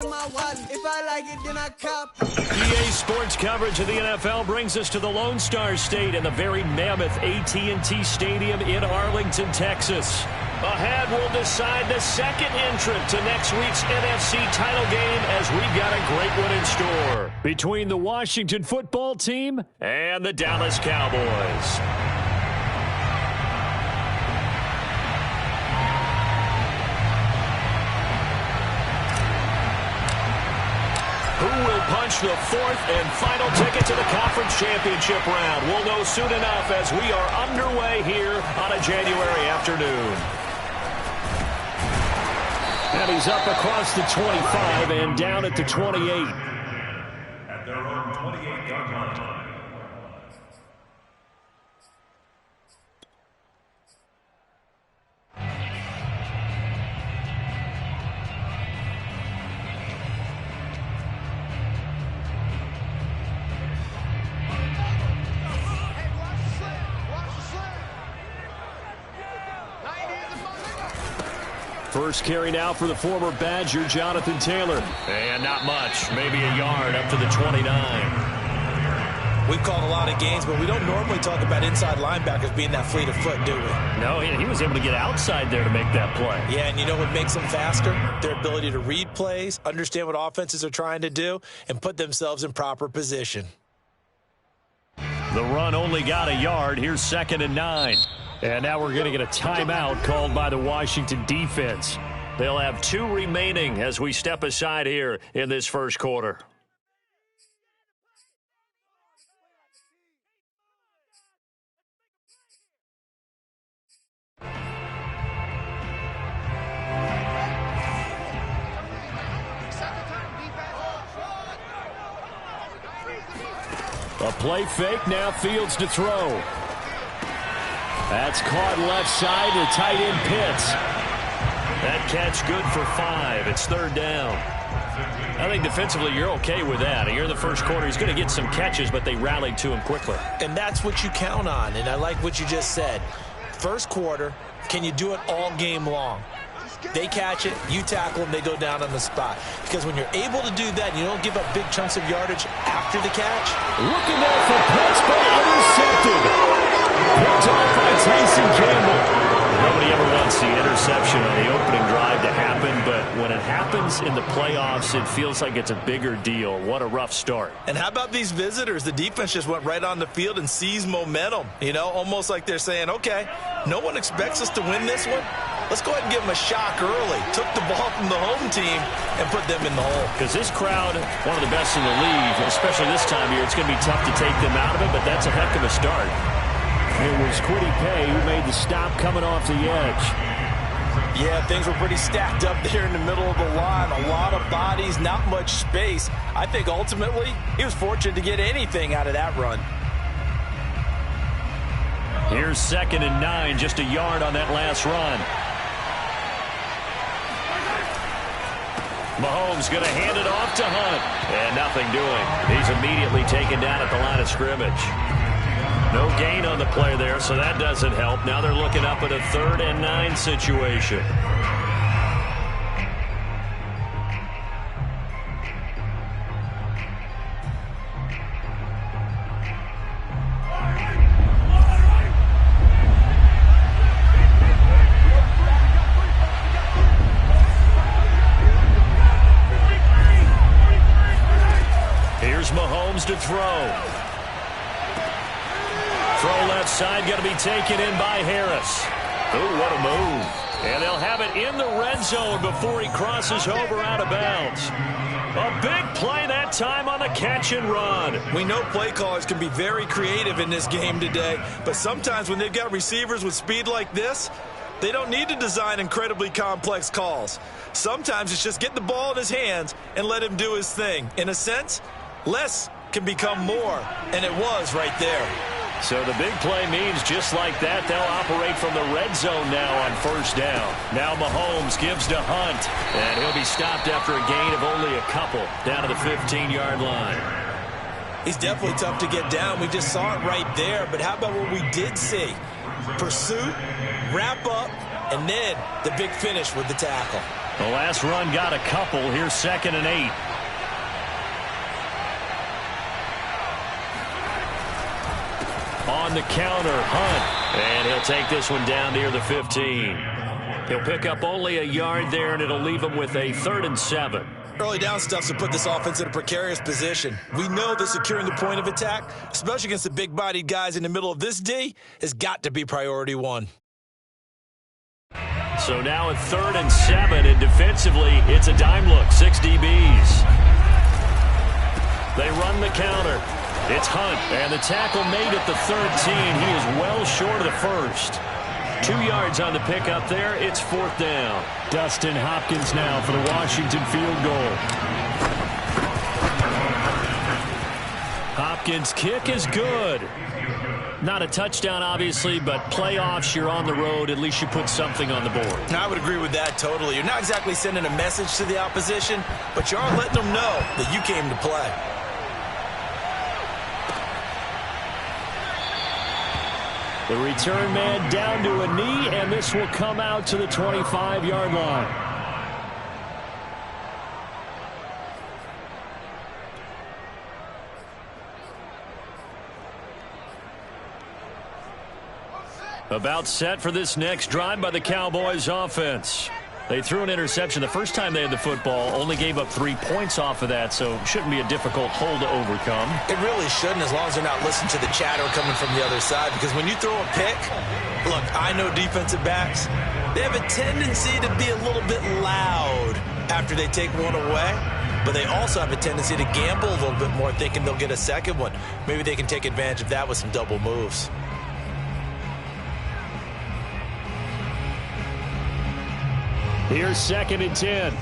EA Sports coverage of the NFL brings us to the Lone Star State and the very mammoth AT&T Stadium in Arlington, Texas. Ahead, we'll decide the second entrant to next week's NFC title game as we've got a great one in store between the Washington football team and the Dallas Cowboys. Who will punch the fourth and final ticket to the conference championship round? We'll know soon enough as we are underway here on a January afternoon. And he's up across the 25 and down at the 28. At their own 28-yard line. First carry now for the former Badger, Jonathan Taylor. And not much, maybe a yard up to the 29. We've called a lot of games, but we don't normally talk about inside linebackers being that fleet of foot, do we? No, he was able to get outside there to make that play. Yeah, and you know what makes them faster? Their ability to read plays, understand what offenses are trying to do, and put themselves in proper position. The run only got a yard. Here's 2nd and 9. And now we're going to get a timeout called by the Washington defense. They'll have 2 remaining as we step aside here in this first quarter. A play fake, now Fields to throw. That's caught left side to tight end Pitts. That catch good for 5. It's 3rd down. I think defensively you're okay with that. Here in the first quarter, he's going to get some catches, but they rallied to him quickly. And that's what you count on, and I like what you just said. First quarter, can you do it all game long? They catch it, you tackle them, they go down on the spot. Because when you're able to do that, you don't give up big chunks of yardage after the catch. Looking there for Pitts, but intercepted. Picked off by Tyson Campbell. Nobody ever wants the interception on the opening drive to happen, but when it happens in the playoffs, it feels like it's a bigger deal. What a rough start. And how about these visitors? The defense just went right on the field and seized momentum. You know, almost like they're saying, okay, no one expects us to win this one. Let's go ahead and give them a shock early. Took the ball from the home team and put them in the hole. Because this crowd, one of the best in the league, especially this time of year, it's going to be tough to take them out of it, but that's a heck of a start. It was Kwity Paye who made the stop coming off the edge. Yeah, things were pretty stacked up there in the middle of the line. A lot of bodies, not much space. I think ultimately he was fortunate to get anything out of that run. Here's 2nd and 9, just a yard on that last run. Mahomes going to hand it off to Hunt. And nothing doing. He's immediately taken down at the line of scrimmage. No gain on the play there, so that doesn't help. Now they're looking up at a 3rd and 9 situation. Here's Mahomes to throw. Throw left side, going to be taken in by Harris. Ooh, what a move. And they'll have it in the red zone before he crosses over out of bounds. A big play that time on the catch and run. We know play callers can be very creative in this game today, but sometimes when they've got receivers with speed like this, they don't need to design incredibly complex calls. Sometimes it's just get the ball in his hands and let him do his thing. In a sense, less can become more, and it was right there. So the big play means just like that, they'll operate from the red zone now on 1st down. Now Mahomes gives to Hunt, and he'll be stopped after a gain of only a couple down to the 15-yard line. He's definitely tough to get down. We just saw it right there, but how about what we did see? Pursuit, wrap up, and then the big finish with the tackle. The last run got a couple. Here's 2nd and 8. On the counter, Hunt. And he'll take this one down near the 15. He'll pick up only a yard there, and it'll leave him with a 3rd and 7. Early down stuff to put this offense in a precarious position. We know that securing the point of attack, especially against the big-bodied guys in the middle of this D, has got to be priority one. So now a 3rd and 7, and defensively, it's a dime look. 6 DBs. They run the counter. It's Hunt, and the tackle made at the 13. He is well short of the first. 2 yards on the pickup there. It's 4th down. Dustin Hopkins now for the Washington field goal. Hopkins' kick is good. Not a touchdown, obviously, but playoffs, you're on the road. At least you put something on the board. I would agree with that totally. You're not exactly sending a message to the opposition, but you are letting them know that you came to play. The return man down to a knee, and this will come out to the 25-yard line. About set for this next drive by the Cowboys offense. They threw an interception the first time they had the football, only gave up 3 points off of that, so shouldn't be a difficult hole to overcome. It really shouldn't, as long as they're not listening to the chatter coming from the other side, because when you throw a pick, look, I know defensive backs, they have a tendency to be a little bit loud after they take one away, but they also have a tendency to gamble a little bit more, thinking they'll get a second one. Maybe they can take advantage of that with some double moves. Here's 2nd and 10.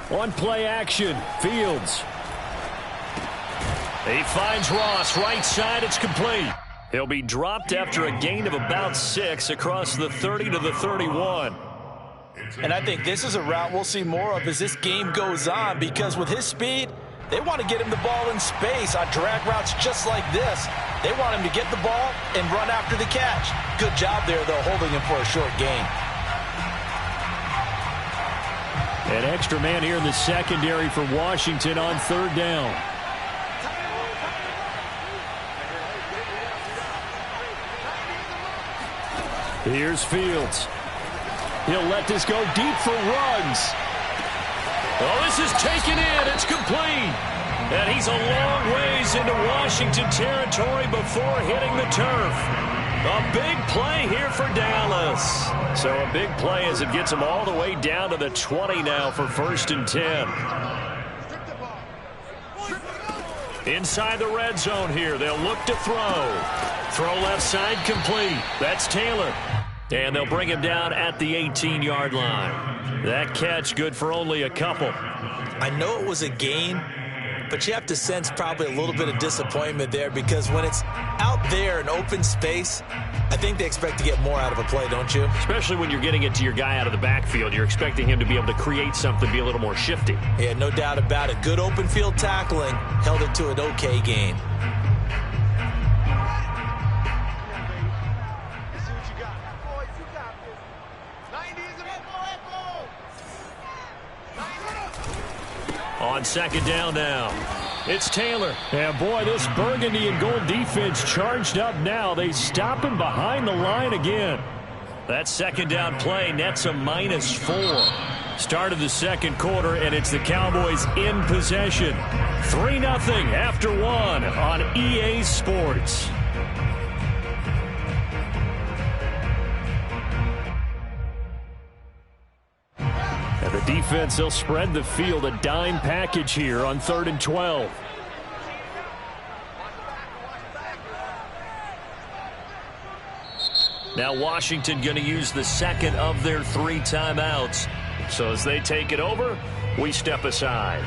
One play action. Fields. He finds Ross. Right side. It's complete. He'll be dropped after a gain of about 6 across the 30 to the 31. And I think this is a route we'll see more of as this game goes on, because with his speed, they want to get him the ball in space on drag routes just like this. They want him to get the ball and run after the catch. Good job there, though, holding him for a short gain. An extra man here in the secondary for Washington on 3rd down. Here's Fields. He'll let this go deep for Ruggs. Oh, this is taken in. It's complete. And he's a long ways into Washington territory before hitting the turf. A big play here for Dallas. So a big play as it gets him all the way down to the 20 now for 1st and 10. Inside the red zone here. They'll look to throw. Throw left side complete. That's Taylor. And they'll bring him down at the 18-yard line. That catch good for only a couple. I know it was a gain, but you have to sense probably a little bit of disappointment there, because when it's out there in open space, I think they expect to get more out of a play, don't you? Especially when you're getting it to your guy out of the backfield. You're expecting him to be able to create something, be a little more shifty. Yeah, no doubt about it. Good open field tackling held it to an okay gain. On 2nd down now, it's Taylor. And boy, this burgundy and gold defense charged up now. They stop him behind the line again. That 2nd down play nets a -4. Start of the 2nd quarter, and it's the Cowboys in possession. 3-0 after 1 on EA Sports. And the defense, they'll spread the field, a dime package here on 3rd and 12. Now Washington going to use the 2nd of their 3 timeouts. So as they take it over, we step aside.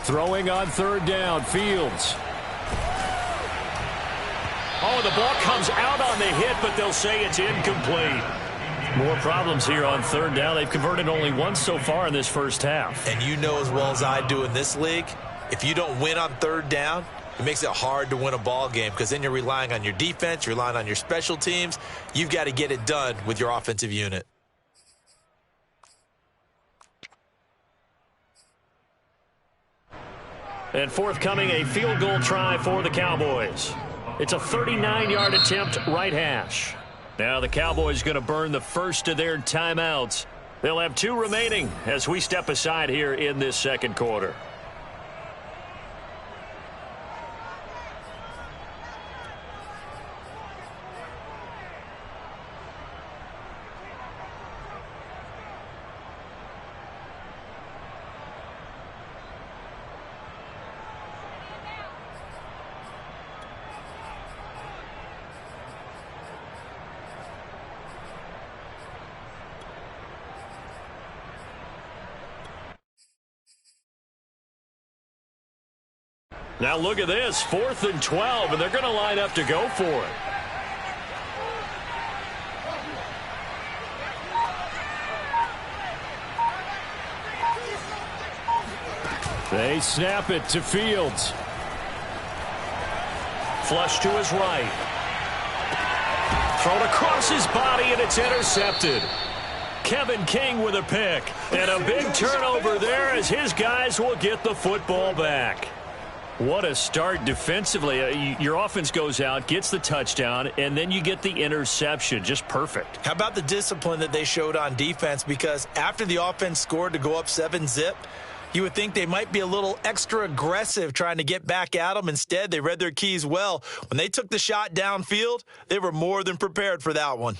Throwing on third down, Fields. Oh, the ball comes out on the hit, but they'll say it's incomplete. More problems here on third down. They've converted only once so far in this first half. And you know as well as I do in this league, if you don't win on third down, it makes it hard to win a ball game because then you're relying on your defense, you're relying on your special teams. You've got to get it done with your offensive unit. And forthcoming, a field goal try for the Cowboys. It's a 39-yard attempt, right hash. Now the Cowboys going to burn the first of their timeouts. They'll have 2 remaining as we step aside here in this second quarter. Now look at this, 4th and 12, and they're going to line up to go for it. They snap it to Fields. Flush to his right. Thrown across his body, and it's intercepted. Kevin King with a pick. And a big turnover there as his guys will get the football back. What a start defensively. Your offense goes out, gets the touchdown, and then you get the interception. Just perfect. How about the discipline that they showed on defense? Because after the offense scored to go up 7-zip, you would think they might be a little extra aggressive trying to get back at them. Instead, they read their keys well. When they took the shot downfield, they were more than prepared for that one.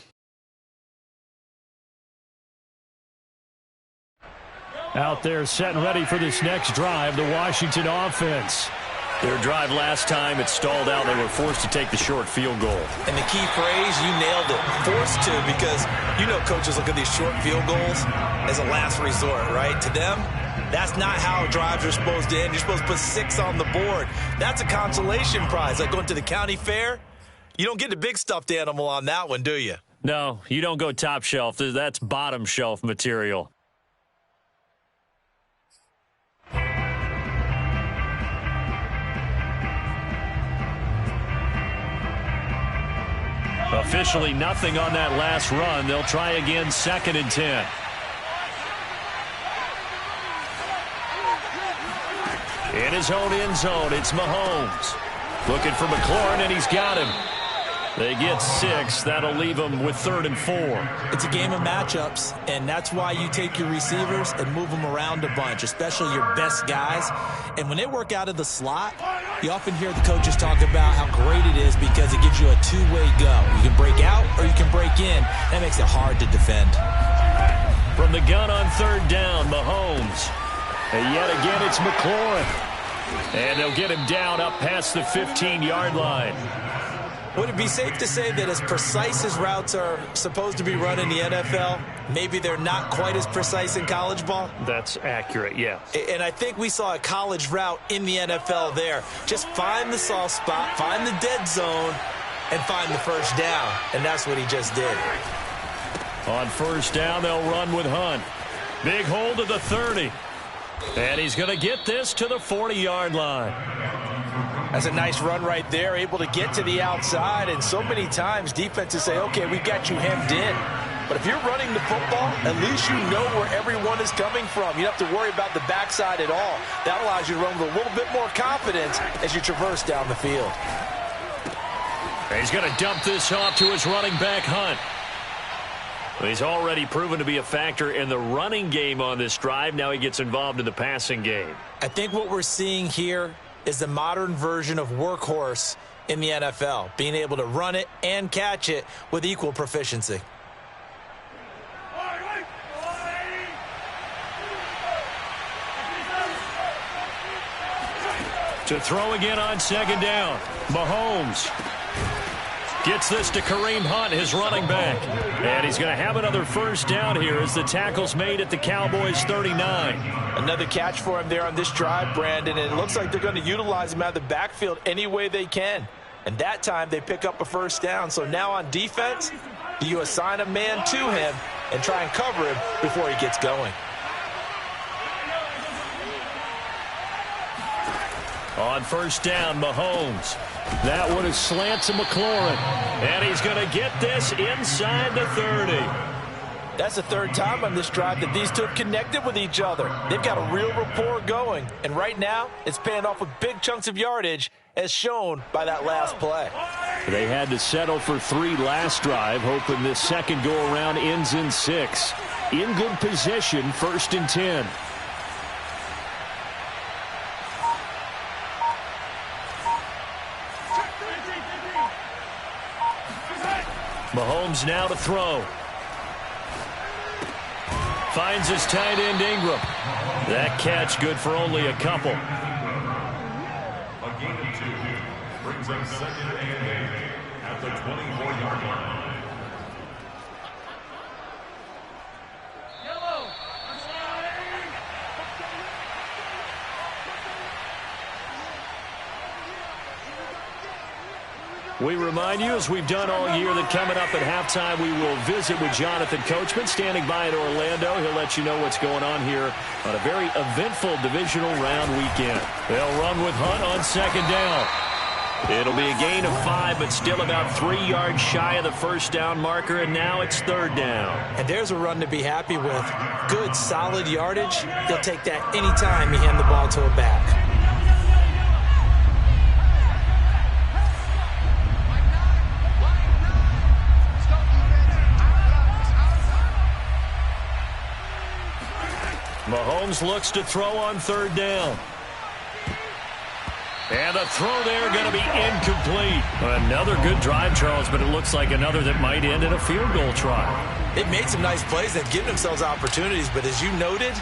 Out there set and ready for this next drive, the Washington offense. Their drive last time, it stalled out. They were forced to take the short field goal. And the key phrase, you nailed it, forced to, because you know coaches look at these short field goals as a last resort, right? To them, that's not how drives are supposed to end. You're supposed to put 6 on the board. That's a consolation prize. Like going to the county fair, you don't get the big stuffed animal on that one, do you? No, you don't go top shelf. That's bottom shelf material. Officially nothing on that last run. They'll try again, 2nd and 10. In his own end zone, it's Mahomes. Looking for McLaurin, and he's got him. They get 6. That'll leave them with 3rd and 4. It's a game of matchups, and that's why you take your receivers and move them around a bunch, especially your best guys. And when they work out of the slot, you often hear the coaches talk about how great it is because it gives you a two-way go. You can break out or you can break in. That makes it hard to defend. From the gun on 3rd down, Mahomes. And yet again, it's McLaurin. And they'll get him down up past the 15-yard line. Would it be safe to say that as precise as routes are supposed to be run in the NFL, maybe they're not quite as precise in college ball? That's accurate, yeah. And I think we saw a college route in the NFL there. Just find the soft spot, find the dead zone, and find the first down. And that's what he just did. On 1st down, they'll run with Hunt. Big hold of the 30. And he's going to get this to the 40-yard line. That's a nice run right there, able to get to the outside. And so many times defenses say, okay, we've got you hemmed in. But if you're running the football, at least you know where everyone is coming from. You don't have to worry about the backside at all. That allows you to run with a little bit more confidence as you traverse down the field. He's going to dump this off to his running back, Hunt. He's already proven to be a factor in the running game on this drive. Now he gets involved in the passing game. I think what we're seeing here is the modern version of workhorse in the NFL, being able to run it and catch it with equal proficiency. To throw again on 2nd down, Mahomes. Gets this to Kareem Hunt, his running back. And he's going to have another first down here as the tackle's made at the Cowboys' 39. Another catch for him there on this drive, Brandon, and it looks like they're going to utilize him out of the backfield any way they can. And that time they pick up a first down. So now on defense, do you assign a man to him and try and cover him before he gets going? On first down, Mahomes. That one is slant to McLaurin. And he's going to get this inside the 30. That's the third time on this drive that these two have connected with each other. They've got a real rapport going. And right now, it's paying off with big chunks of yardage, as shown by that last play. They had to settle for 3 last drive, hoping this second go-around ends in 6. In good position, 1st and 10. Mahomes now to throw. Finds his tight end Ingram. That catch good for only a couple. A gain of 2 brings up 2nd and 8 at the 24-yard line. We remind you, as we've done all year, that coming up at halftime, we will visit with Jonathan Coachman, standing by in Orlando. He'll let you know what's going on here on a very eventful divisional round weekend. They'll run with Hunt on 2nd down. It'll be a gain of 5, but still about 3 yards shy of the first down marker, and now it's 3rd down. And there's a run to be happy with. Good, solid yardage. He'll take that anytime you hand the ball to a back. Mahomes looks to throw on 3rd down. And the throw there going to be incomplete. Another good drive, Charles, but it looks like another that might end in a field goal try. They've made some nice plays. They've given themselves opportunities, but as you noted,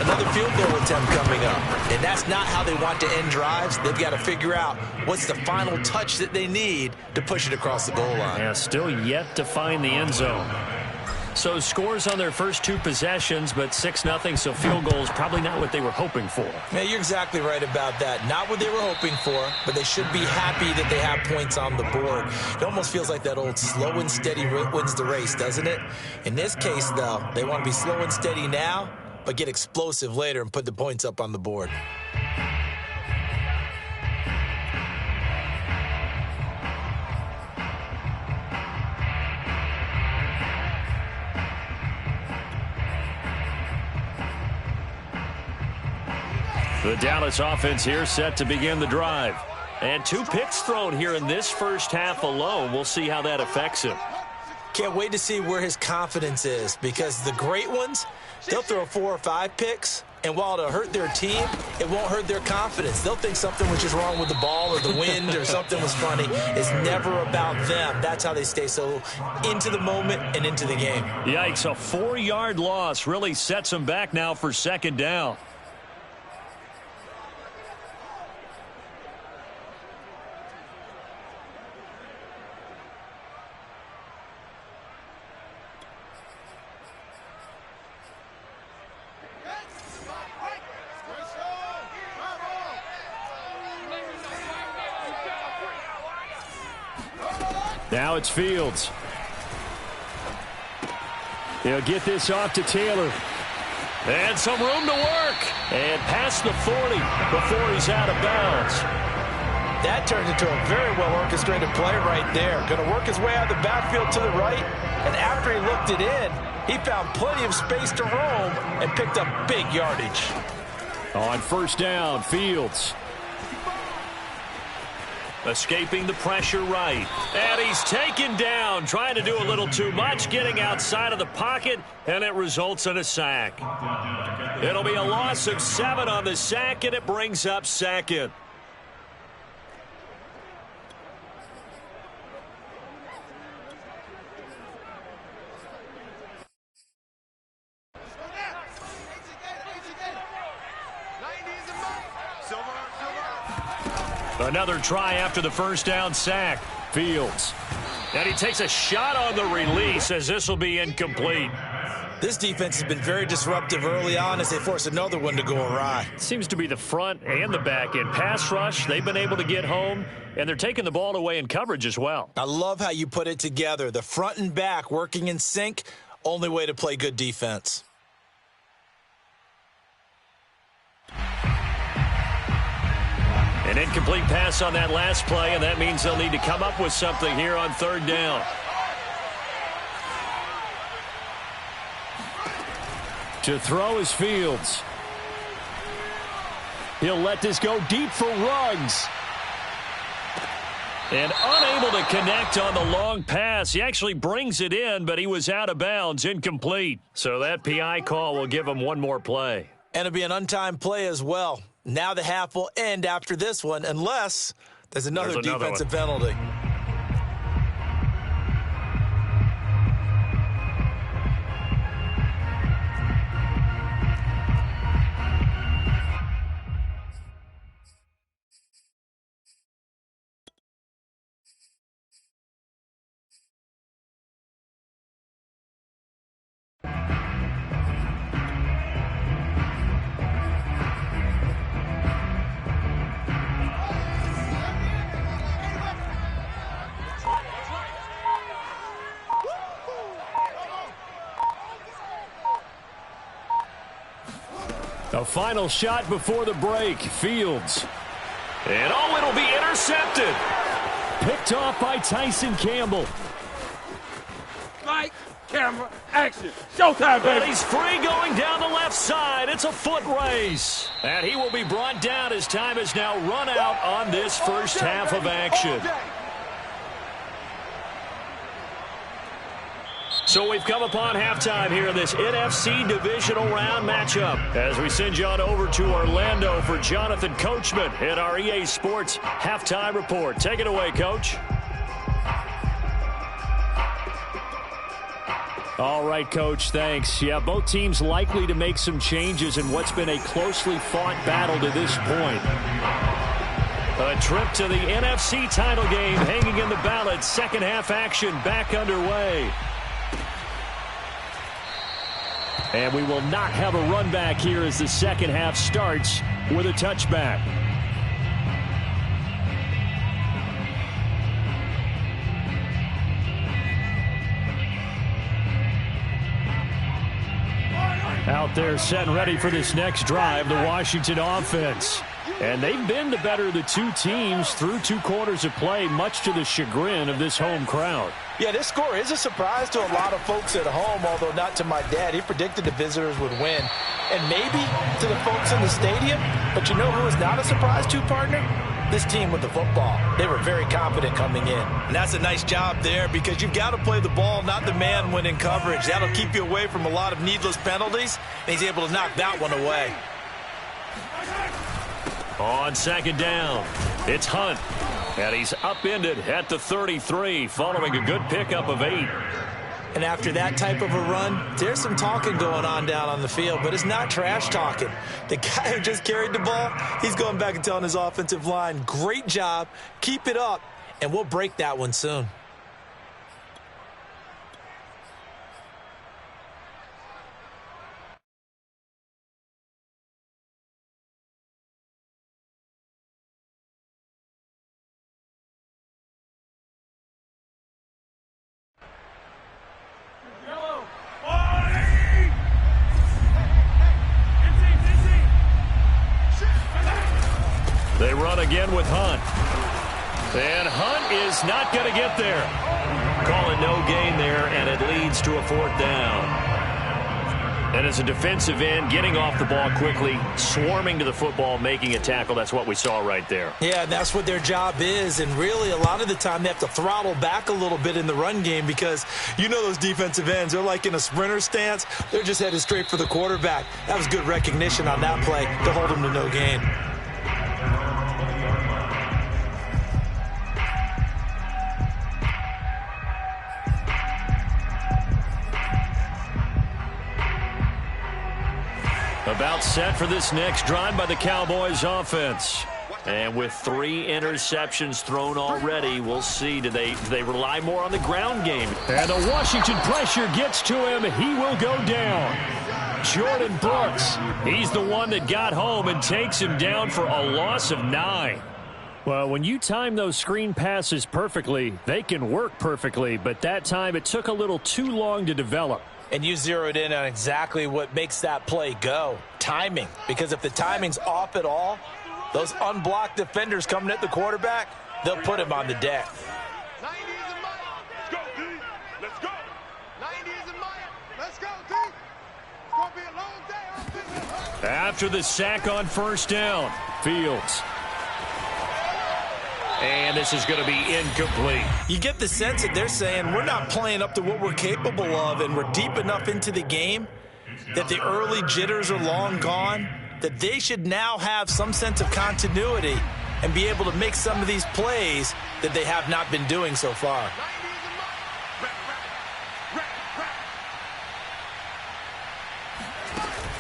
another field goal attempt coming up. And that's not how they want to end drives. They've got to figure out what's the final touch that they need to push it across the goal line. Yeah, still yet to find the end zone. So scores on their first 2 possessions, but 6-0, so field goals probably not what they were hoping for. Yeah, you're exactly right about that. Not what they were hoping for, but they should be happy that they have points on the board. It almost feels like that old slow and steady wins the race, doesn't it? In this case, though, they want to be slow and steady now, but get explosive later and put the points up on the board. The Dallas offense here set to begin the drive. And 2 picks thrown here in this first half alone. We'll see how that affects him. Can't wait to see where his confidence is, because the great ones, they'll throw 4 or 5 picks, and while it'll hurt their team, it won't hurt their confidence. They'll think something was just wrong with the ball or the wind or something was funny. It's never about them. That's how they stay so into the moment and into the game. Yikes, a 4-yard loss really sets them back now for 2nd down. Now it's Fields. He'll get this off to Taylor. And some room to work. And past the 40 before he's out of bounds. That turns into a very well-orchestrated play right there. Going to work his way out of the backfield to the right. And after he looked it in, he found plenty of space to roam and picked up big yardage. On first down, Fields. Escaping the pressure right. And he's taken down, trying to do a little too much, getting outside of the pocket, and it results in a sack. It'll be a loss of 7 on the sack, and it brings up 2nd. Another try after the first down sack. Fields And he takes a shot on the release as this will be incomplete. This defense has been very disruptive early on as they force another one to go awry. Seems to be the front and the back end. Pass rush, they've been able to get home, and they're taking the ball away in coverage as well. I love how you put it together. The front and back working in sync, only way to play good defense. An incomplete pass on that last play, and that means they'll need to come up with something here on third down. To throw is Fields. He'll let this go deep for Ruggs. And unable to connect on the long pass. He actually brings it in, but he was out of bounds, incomplete. So that PI call will give him one more play. And it'll be an untimed play as well. Now the half will end after this one, unless there's another defensive penalty. A final shot before the break. Fields. And it'll be intercepted. Picked off by Tyson Campbell. Light, camera, action. Showtime, baby. And he's free going down the left side. It's a foot race. And he will be brought down as time has now run out on this first half of action. So we've come upon halftime here in this NFC divisional round matchup as we send you on over to Orlando for Jonathan Coachman in our EA Sports halftime report. Take it away, Coach. All right, Coach, thanks. Yeah, both teams likely to make some changes in what's been a closely fought battle to this point. A trip to the NFC title game hanging in the balance. Second half action back underway. And we will not have a run back here as the second half starts with a touchback. Out there set and ready for this next drive, the Washington offense. And they've been the better of the two teams through 2 quarters of play, much to the chagrin of this home crowd. Yeah, this score is a surprise to a lot of folks at home, although not to my dad. He predicted the visitors would win. And maybe to the folks in the stadium, but you know who is not a surprise to, partner? This team with the football. They were very confident coming in. And that's a nice job there because you've got to play the ball, not the man when in coverage. That'll keep you away from a lot of needless penalties, and he's able to knock that one away. On second down, it's Hunt. And he's upended at the 33 following a good pickup of 8. And after that type of a run, there's some talking going on down on the field, but it's not trash talking. The guy who just carried the ball, he's going back and telling his offensive line, great job, keep it up, and we'll break that one soon. They run again with Hunt. And Hunt is not going to get there. Calling no gain there, and it leads to a 4th down. And as a defensive end, getting off the ball quickly, swarming to the football, making a tackle, that's what we saw right there. Yeah, and that's what their job is. And really, a lot of the time, they have to throttle back a little bit in the run game because you know those defensive ends, they're like in a sprinter stance. They're just headed straight for the quarterback. That was good recognition on that play to hold them to no gain. About set for this next drive by the Cowboys offense. And with 3 interceptions thrown already, we'll see. Do they rely more on the ground game? And the Washington pressure gets to him. He will go down. Jordan Brooks, he's the one that got home and takes him down for a loss of 9. Well, when you time those screen passes perfectly, they can work perfectly. But that time, it took a little too long to develop. And you zeroed in on exactly what makes that play go. Timing. Because if the timing's off at all, those unblocked defenders coming at the quarterback, they'll put him on the deck. 90 is a mile. Let's go, D. Let's go. 90 is a mile. Let's go, D. It's going to be a long day. After the sack on first down, Fields. And this is going to be incomplete. You get the sense that they're saying we're not playing up to what we're capable of, and we're deep enough into the game that the early jitters are long gone, that they should now have some sense of continuity and be able to make some of these plays that they have not been doing so far.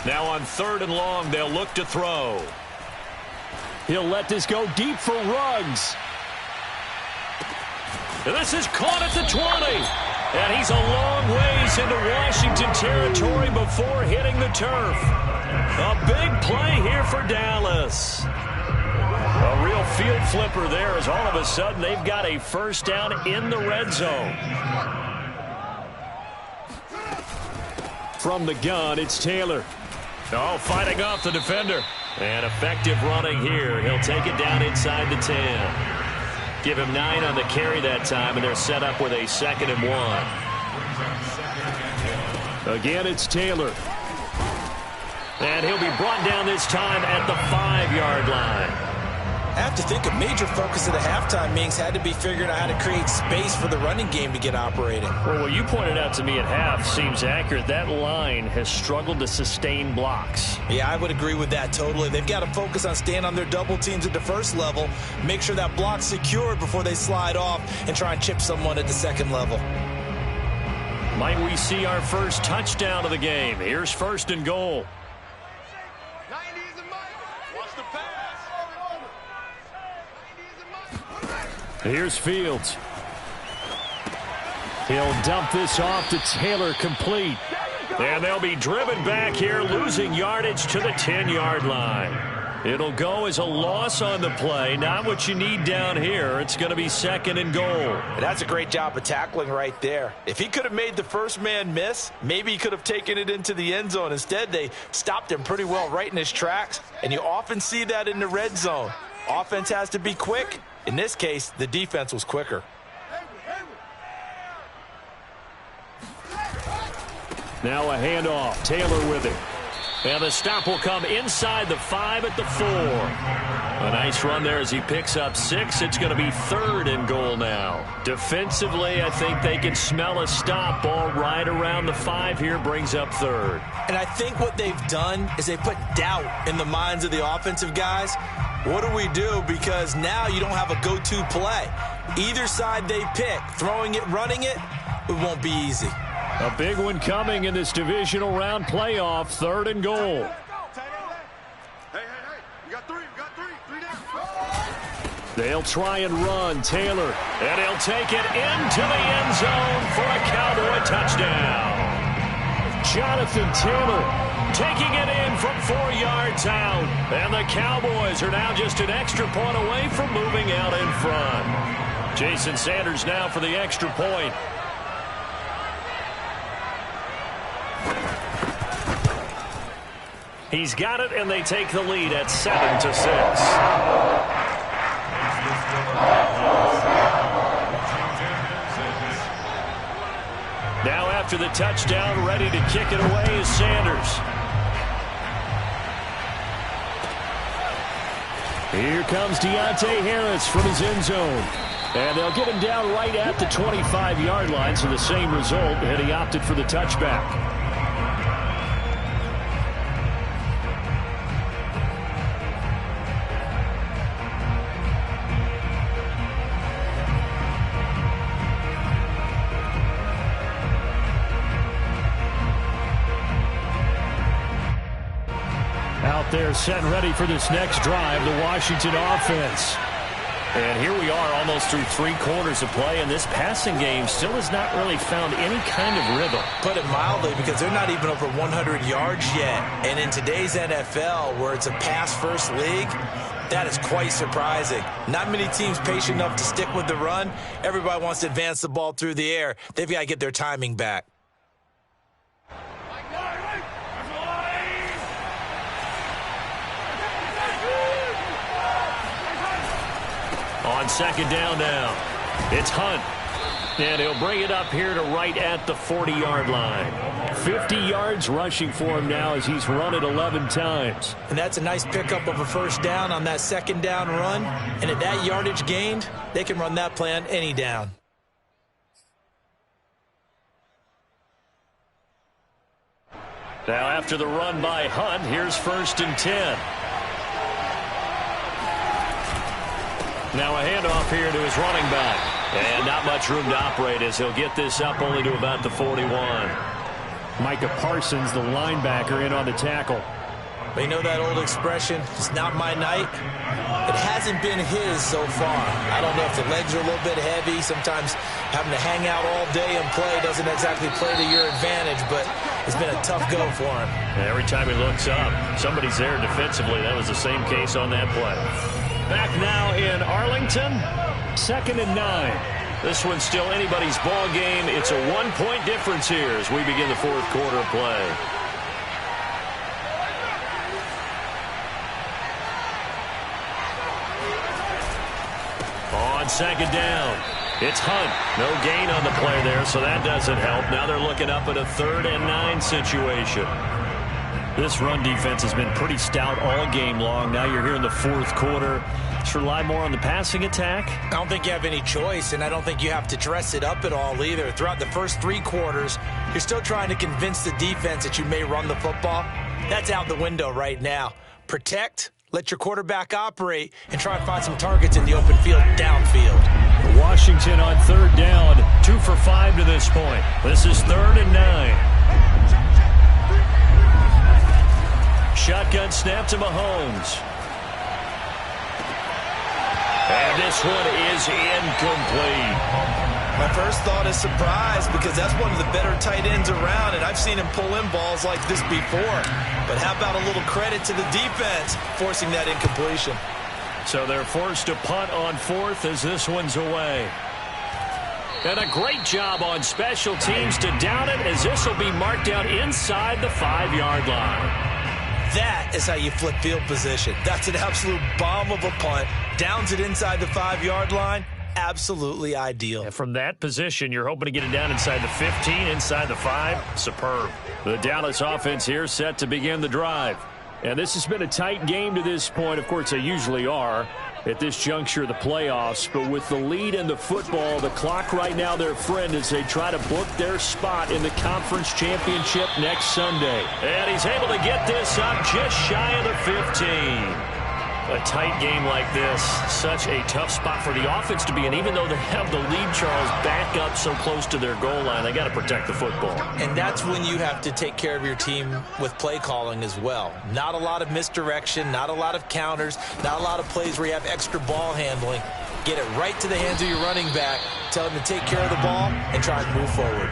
Now on 3rd and long, they'll look to throw. He'll let this go deep for Ruggs. And this is caught at the 20. And he's a long ways into Washington territory before hitting the turf. A big play here for Dallas. A real field flipper there as all of a sudden they've got a first down in the red zone. From the gun, it's Taylor. Oh, fighting off the defender. And effective running here. He'll take it down inside the 10. Give him 9 on the carry that time, and they're set up with a 2nd and 1. Again, it's Taylor. And he'll be brought down this time at the 5-yard line. I have to think a major focus of the halftime meetings had to be figuring out how to create space for the running game to get operating. Well, what you pointed out to me at half seems accurate. That line has struggled to sustain blocks. Yeah, I would agree with that totally. They've got to focus on staying on their double teams at the first level, make sure that block's secured before they slide off and try and chip someone at the 2nd level. Might we see our first touchdown of the game? Here's 1st and goal. 90 is a mile. Watch the pass. Here's Fields. He'll dump this off to Taylor, complete. And they'll be driven back here, losing yardage to the 10-yard line. It'll go as a loss on the play. Not what you need down here. It's going to be 2nd and goal. And that's a great job of tackling right there. If he could have made the first man miss, maybe he could have taken it into the end zone. Instead, they stopped him pretty well right in his tracks. And you often see that in the red zone. Offense has to be quick. In this case, the defense was quicker. Now a handoff. Taylor with it. And the stop will come inside the 5 at the 4. A nice run there as he picks up 6. It's going to be 3rd and goal now. Defensively, I think they can smell a stop. Ball right around the 5 here, brings up 3rd. And I think what they've done is they put doubt in the minds of the offensive guys. What do we do? Because now you don't have a go-to play. Either side they pick, throwing it, running it, it won't be easy. A big one coming in this divisional round playoff, 3rd and goal. Hey, you got 3, three down. They'll try and run, Taylor, and he'll take it into the end zone for a Cowboy touchdown. Jonathan Taylor taking it in from 4 yards out, and the Cowboys are now just an extra point away from moving out in front. Jason Sanders now for the extra point. He's got it, and they take the lead at 7-6. Now after the touchdown, ready to kick it away is Sanders. Here comes Deontay Harris from his end zone. And they'll get him down right at the 25-yard line, so the same result, and he opted for the touchback. Out They're set and ready for this next drive, the Washington offense. And here we are almost through 3 quarters of play, and this passing game still has not really found any kind of rhythm. Put it mildly, because they're not even over 100 yards yet. And in today's NFL, where it's a pass-first league, that is quite surprising. Not many teams patient enough to stick with the run. Everybody wants to advance the ball through the air. They've got to get their timing back. On second down now, it's Hunt. And he'll bring it up here to right at the 40-yard line. 50 yards rushing for him now as he's run it 11 times. And that's a nice pickup of a first down on that second down run. And at that yardage gained, they can run that play on any down. Now after the run by Hunt, here's 1st and 10. Now a handoff here to his running back. And not much room to operate as he'll get this up only to about the 41. Micah Parsons, the linebacker, in on the tackle. But you know that old expression, it's not my night? It hasn't been his so far. I don't know if the legs are a little bit heavy. Sometimes having to hang out all day and play doesn't exactly play to your advantage, but it's been a tough go for him. Every time he looks up, somebody's there defensively. That was the same case on that play. Back now in Arlington, 2nd and 9. This one's still anybody's ball game. It's a 1-point difference here as we begin the 4th quarter of play. On second down, it's Hunt. No gain on the play there, so that doesn't help. Now they're looking up at a 3rd and 9 situation. This run defense has been pretty stout all game long. Now you're here in the 4th quarter. Let's rely more on the passing attack. I don't think you have any choice, and I don't think you have to dress it up at all either. Throughout the first 3 quarters, you're still trying to convince the defense that you may run the football. That's out the window right now. Protect, let your quarterback operate, and try and find some targets in the open field downfield. Washington on 3rd down, 2 for 5 to this point. This is 3rd and 9. Shotgun snap to Mahomes. And this one is incomplete. My first thought is surprise, because that's one of the better tight ends around, and I've seen him pull in balls like this before. But how about a little credit to the defense forcing that incompletion? So they're forced to punt on 4th as this one's away. And a great job on special teams to down it, as this will be marked out inside the 5-yard line. That is how you flip field position. That's an absolute bomb of a punt. Downs it inside the 5-yard line. Absolutely ideal. And from that position, you're hoping to get it down inside the 15, inside the 5. Superb. The Dallas offense here set to begin the drive. And this has been a tight game to this point. Of course, they usually are at this juncture of the playoffs. But with the lead in the football, the clock right now their friend as they try to book their spot in the conference championship next Sunday. And he's able to get this up just shy of the 15. A tight game like this, such a tough spot for the offense to be in. Even though they have the lead, Charles, back up so close to their goal line, they got to protect the football. And that's when you have to take care of your team with play calling as well. Not a lot of misdirection, not a lot of counters, not a lot of plays where you have extra ball handling. Get it right to the hands of your running back, tell him to take care of the ball, and try and move forward.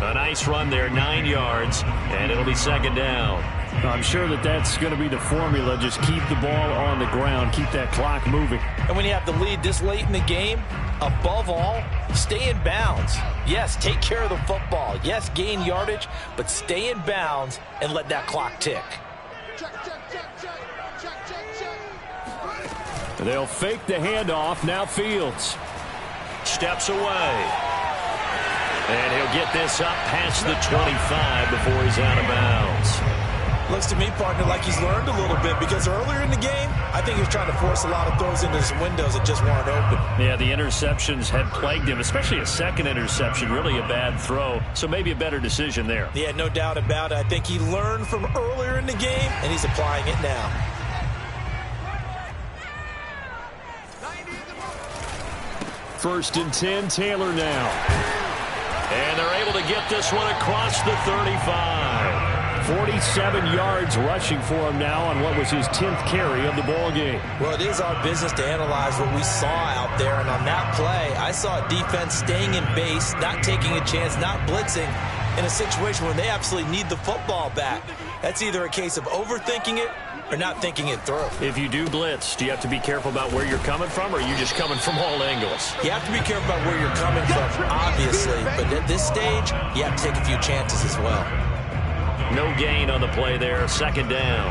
A nice run there, 9 yards, and it'll be 2nd down. I'm sure that's going to be the formula. Just keep the ball on the ground. Keep that clock moving. And when you have the lead this late in the game, above all, stay in bounds. Yes, take care of the football. Yes, gain yardage, but stay in bounds and let that clock tick. They'll fake the handoff. Now Fields steps away. And he'll get this up past the 25 before he's out of bounds. Looks to me, partner, like he's learned a little bit, because earlier in the game, I think he was trying to force a lot of throws into some windows that just weren't open. Yeah, the interceptions had plagued him, especially a second interception, really a bad throw. So maybe a better decision there. Yeah, no doubt about it. I think he learned from earlier in the game, and he's applying it now. First and 10, Taylor now. And they're able to get this one across the 35. 47 yards rushing for him now on what was his 10th carry of the ball game. Well, it is our business to analyze what we saw out there, and on that play, I saw a defense staying in base, not taking a chance, not blitzing, in a situation where they absolutely need the football back. That's either a case of overthinking it or not thinking it through. If you do blitz, do you have to be careful about where you're coming from, or are you just coming from all angles? You have to be careful about where you're coming from, obviously, but at this stage, you have to take a few chances as well. No gain on the play there, second down.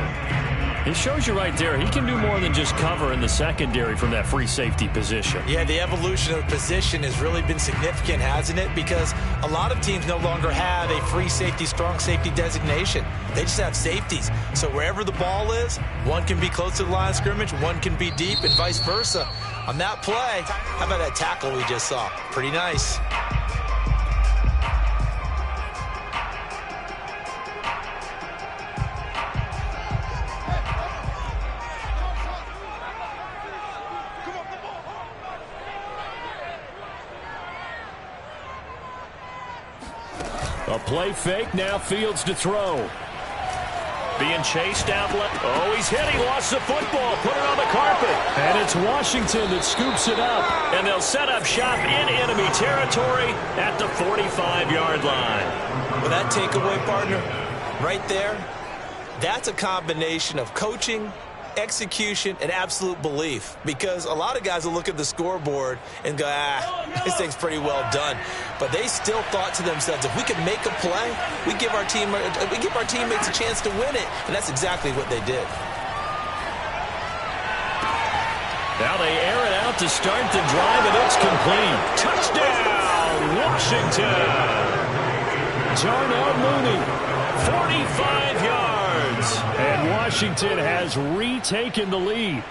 It shows you right there, he can do more than just cover in the secondary from that free safety position. Yeah, the evolution of the position has really been significant, hasn't it? Because a lot of teams no longer have a free safety, strong safety designation. They just have safeties. So wherever the ball is, one can be close to the line of scrimmage, one can be deep, and vice versa. On that play, how about that tackle we just saw? Pretty nice. A play fake, now Fields to throw. Being chased out left. Oh, he's hit. He lost the football. Put it on the carpet. And it's Washington that scoops it up. And they'll set up shop in enemy territory at the 45-yard line. Well, that takeaway, partner, right there, that's a combination of coaching, execution, and absolute belief. Because a lot of guys will look at the scoreboard and go, this thing's pretty well done. But they still thought to themselves, if we can make a play, we give our teammates a chance to win it. And that's exactly what they did. Now they air it out to start the drive, and it's complete. Touchdown, Washington. Darnell Mooney, 45 yards. And Washington has retaken the lead.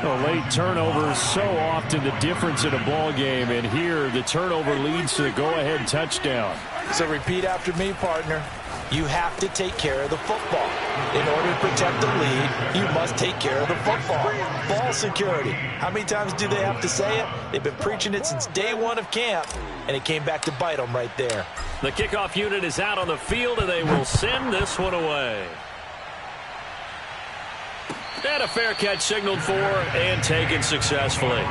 Late turnovers so often the difference in a ball game, and here the turnover leads to the go-ahead touchdown. So repeat after me, partner. You have to take care of the football. In order to protect the lead, you must take care of the football. Ball security. How many times do they have to say it? They've been preaching it since day one of camp, and it came back to bite them right there. The kickoff unit is out on the field, and they will send this one away. And a fair catch signaled for and taken successfully.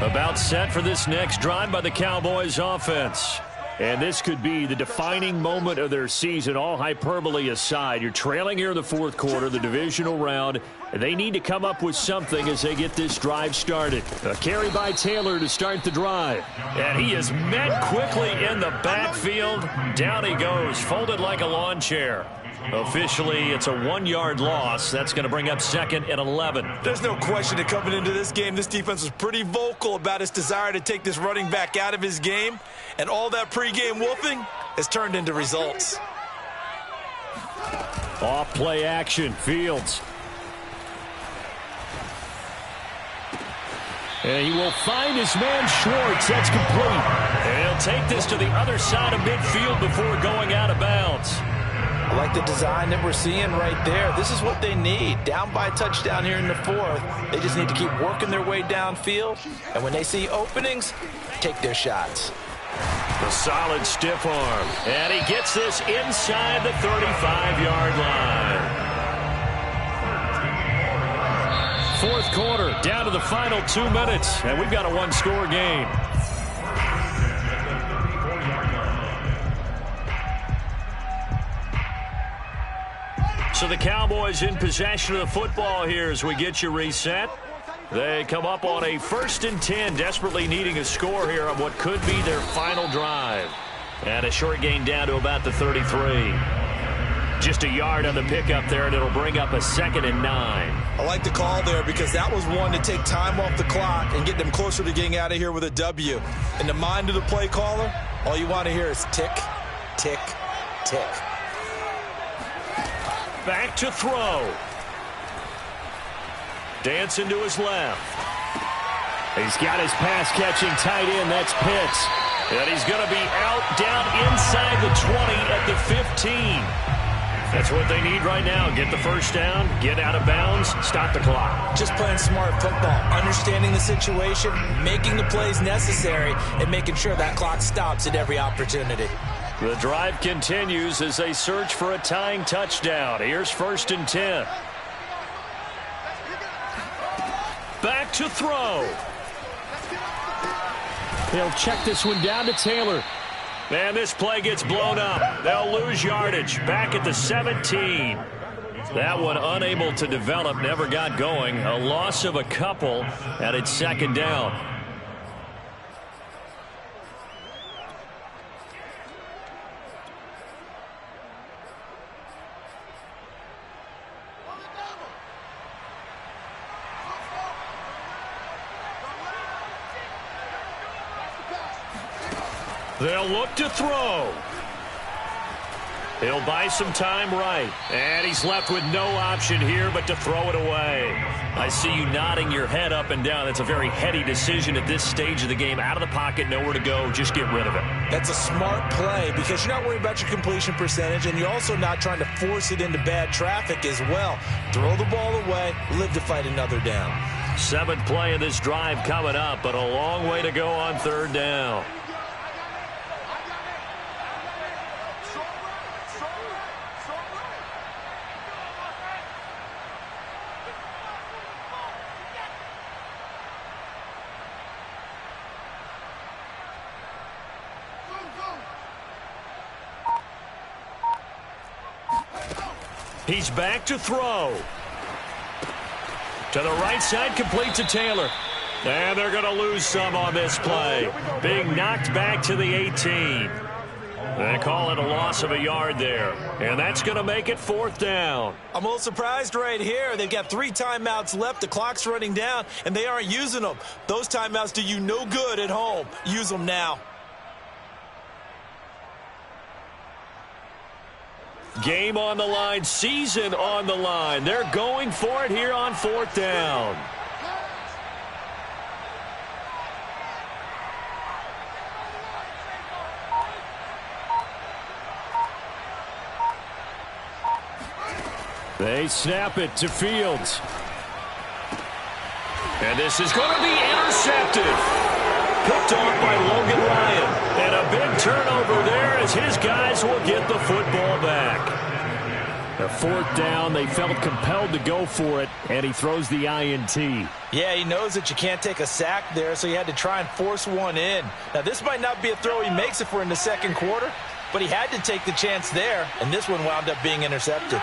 About set for this next drive by the Cowboys offense. And this could be the defining moment of their season, all hyperbole aside. You're trailing here in the fourth quarter, the divisional round, and they need to come up with something as they get this drive started. A carry by Taylor to start the drive. And he is met quickly in the backfield. Down he goes, folded like a lawn chair. Officially, it's a 1-yard loss. That's going to bring up second and 11. There's no question that coming into this game, this defense was pretty vocal about its desire to take this running back out of his game. And all that pregame wolfing has turned into results. Off play action, Fields. And he will find his man Schwartz. That's complete. And he'll take this to the other side of midfield before going out of bounds. I like the design that we're seeing right there. This is what they need. Down by a touchdown here in the fourth. They just need to keep working their way downfield. And when they see openings, take their shots. A solid stiff arm. And he gets this inside the 35-yard line. Fourth quarter, down to the final 2 minutes. And we've got a one-score game. So the Cowboys in possession of the football here as we get you reset. They come up on a 1st and 10, desperately needing a score here on what could be their final drive. And a short gain down to about the 33. Just a yard on the pickup there, and it'll bring up a 2nd and 9. I like the call there because that was one to take time off the clock and get them closer to getting out of here with a W. In the mind of the play caller, all you want to hear is tick, tick, tick. Back to throw. Dancing to his left. He's got his pass-catching tight end. That's Pitts. And he's going to be out down inside the 20 at the 15. That's what they need right now. Get the first down, get out of bounds, stop the clock. Just playing smart football, understanding the situation, making the plays necessary, and making sure that clock stops at every opportunity. The drive continues as they search for a tying touchdown. Here's 1st and 10. Back to throw. They'll check this one down to Taylor. And this play gets blown up. They'll lose yardage. Back at the 17. That one unable to develop, never got going. A loss of a couple, and it's 2nd down. They'll look to throw. He'll buy some time right. And he's left with no option here but to throw it away. I see you nodding your head up and down. That's a very heady decision at this stage of the game. Out of the pocket, nowhere to go. Just get rid of it. That's a smart play because you're not worried about your completion percentage, and you're also not trying to force it into bad traffic as well. Throw the ball away, live to fight another down. 7th play of this drive coming up, but a long way to go on 3rd down. He's back to throw. To the right side, complete to Taylor. And they're going to lose some on this play. Being knocked back to the 18. They call it a loss of a yard there. And that's going to make it 4th down. I'm a little surprised right here. They've got 3 timeouts left. The clock's running down, and they aren't using them. Those timeouts do you no good at home. Use them now. Game on the line, season on the line. They're going for it here on 4th down. They snap it to Fields. And this is going to be intercepted. Picked off by Logan Ryan. And a big turnover there as his guys will get the football back. A 4th down, they felt compelled to go for it, and he throws the INT. Yeah, he knows that you can't take a sack there, so he had to try and force one in. Now, this might not be a throw he makes if we're in the 2nd quarter, but he had to take the chance there, and this one wound up being intercepted.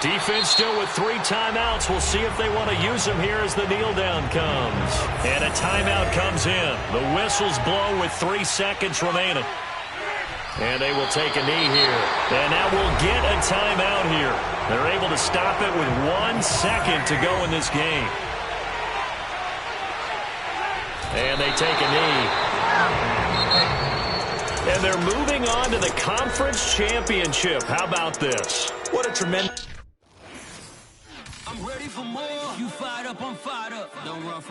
Defense still with 3 timeouts. We'll see if they want to use them here as the kneel down comes. And a timeout comes in. The whistles blow with 3 seconds remaining. And they will take a knee here. And now we'll get a timeout here. They're able to stop it with 1 second to go in this game. And they take a knee. And they're moving on to the conference championship. How about this? What a tremendous... I'm ready for more. You fired up, I'm fired up. Don't run from